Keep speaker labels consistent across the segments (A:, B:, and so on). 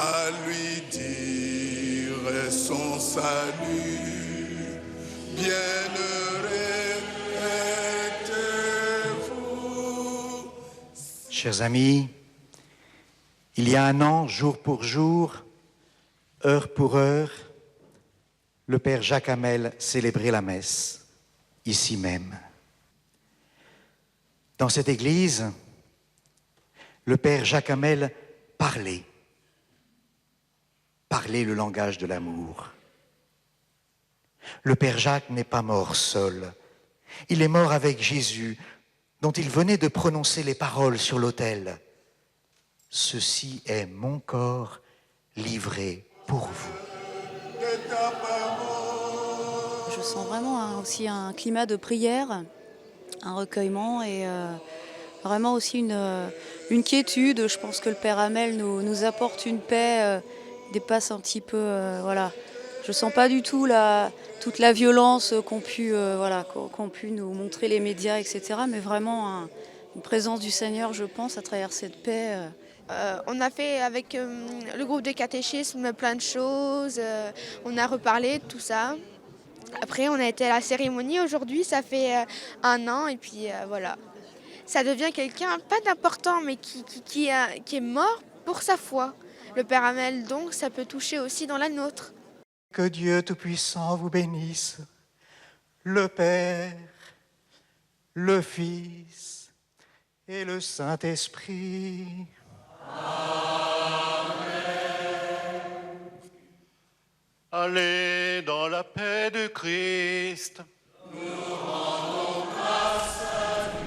A: à lui dire son salut. Bienheureux êtes-vous.
B: Chers amis, il y a un an, jour pour jour, heure pour heure, le Père Jacques Hamel célébrait la messe, ici même. Dans cette église, le Père Jacques Hamel parlait le langage de l'amour. Le Père Jacques n'est pas mort seul. Il est mort avec Jésus, dont il venait de prononcer les paroles sur l'autel. Ceci est mon corps livré pour vous.
C: Je sens vraiment aussi un climat de prière, un recueillement et vraiment aussi une quiétude. Je pense que le Père Hamel nous apporte une paix, dépasse un petit peu, voilà. Je sens pas du tout toute la violence qu'ont pu nous montrer les médias, etc. Mais vraiment une présence du Seigneur, je pense, à travers cette paix.
D: On a fait avec le groupe de catéchisme plein de choses, on a reparlé de tout ça. Après, on a été à la cérémonie aujourd'hui, ça fait 1 an et puis voilà. Ça devient quelqu'un, pas d'important, mais qui est mort pour sa foi. Le Père Hamel, donc, ça peut toucher aussi dans la nôtre.
B: Que Dieu Tout-Puissant vous bénisse, le Père, le Fils et le Saint-Esprit.
E: Allez dans la paix de Christ. Nous rendons grâce à Dieu.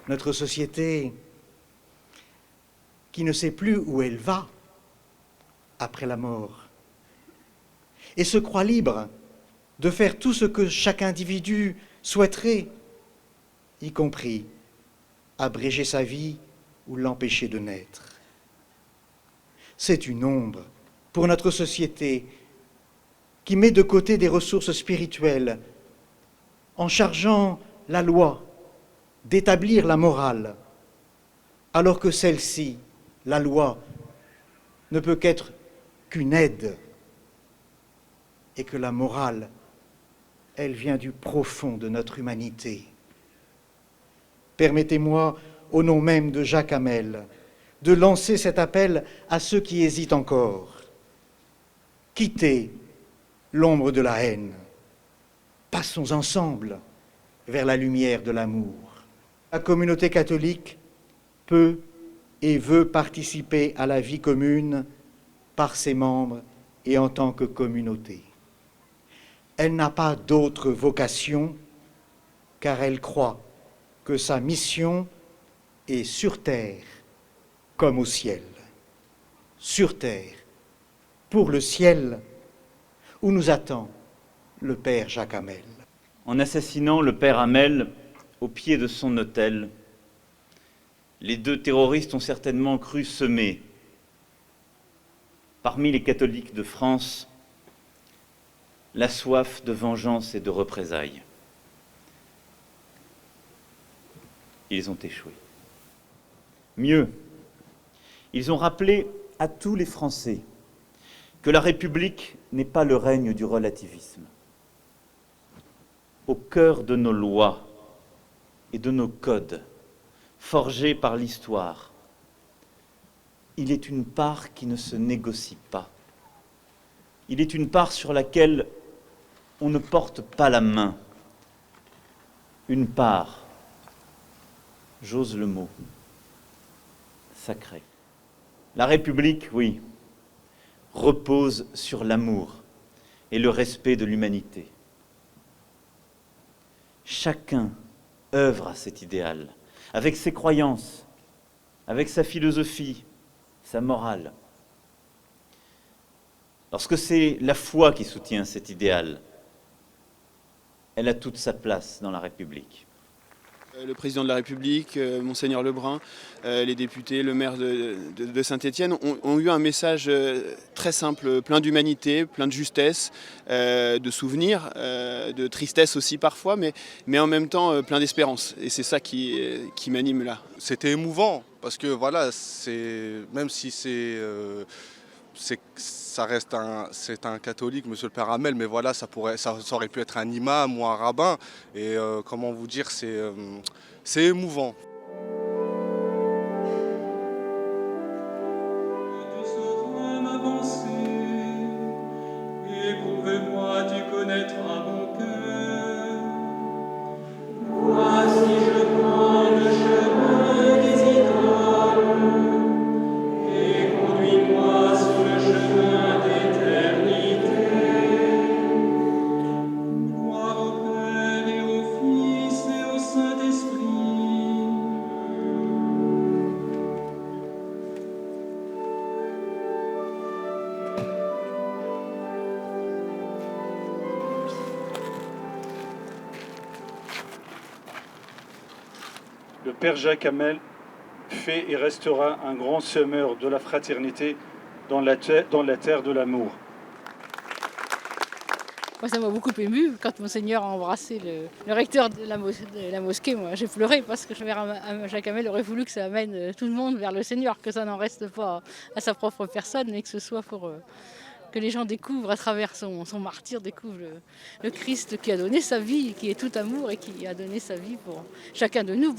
B: Notre société, qui ne sait plus où elle va après la mort, et se croit libre de faire tout ce que chaque individu souhaiterait, y compris abréger sa vie ou l'empêcher de naître. C'est une ombre pour notre société qui met de côté des ressources spirituelles en chargeant la loi d'établir la morale, alors que celle-ci, la loi, ne peut qu'être qu'une aide, et que la morale, elle vient du profond de notre humanité. Permettez-moi, au nom même de Jacques Hamel, de lancer cet appel à ceux qui hésitent encore. Quittez l'ombre de la haine. Passons ensemble vers la lumière de l'amour. La communauté catholique peut et veut participer à la vie commune par ses membres et en tant que communauté. Elle n'a pas d'autre vocation car elle croit que sa mission est sur terre comme au ciel. Sur terre, pour le ciel, où nous attend le Père Jacques Hamel.
F: En assassinant le Père Hamel au pied de son autel, les 2 terroristes ont certainement cru semer, parmi les catholiques de France, la soif de vengeance et de représailles. Ils ont échoué. Mieux, ils ont rappelé à tous les Français que la République n'est pas le règne du relativisme. Au cœur de nos lois et de nos codes, forgés par l'histoire, il est une part qui ne se négocie pas. Il est une part sur laquelle on ne porte pas la main. Une part, j'ose le mot, sacrée. La République, oui, repose sur l'amour et le respect de l'humanité. Chacun œuvre à cet idéal, avec ses croyances, avec sa philosophie, sa morale. Lorsque c'est la foi qui soutient cet idéal, elle a toute sa place dans la République.
G: Le président de la République, Monseigneur Lebrun, les députés, le maire de Saint-Étienne ont eu un message très simple, plein d'humanité, plein de justesse, de souvenirs, de tristesse aussi parfois, mais en même temps plein d'espérance. Et c'est ça qui m'anime là.
A: C'était émouvant parce que voilà, même si ça reste c'est un catholique, Monsieur le Père Hamel, mais voilà, ça aurait pu être un imam ou un rabbin. Et comment vous dire, c'est émouvant.
H: Éprouve-moi, tu connaîtras mon cœur. Voici je prends le chemin des idoles et conduis-moi sur le chemin d'éternité. Gloire au Père et au Fils et au Saint-Esprit.
I: Le Père Jacques Hamel fait et restera un grand semeur de la fraternité dans la terre de l'amour.
J: Moi, ça m'a beaucoup ému quand Monseigneur a embrassé le recteur de la mosquée. Moi, j'ai pleuré parce que Jacques Hamel aurait voulu que ça amène tout le monde vers le Seigneur, que ça n'en reste pas à sa propre personne, mais que ce soit pour que les gens découvrent à travers son martyre, découvrent le Christ qui a donné sa vie, qui est tout amour et qui a donné sa vie pour chacun de nous.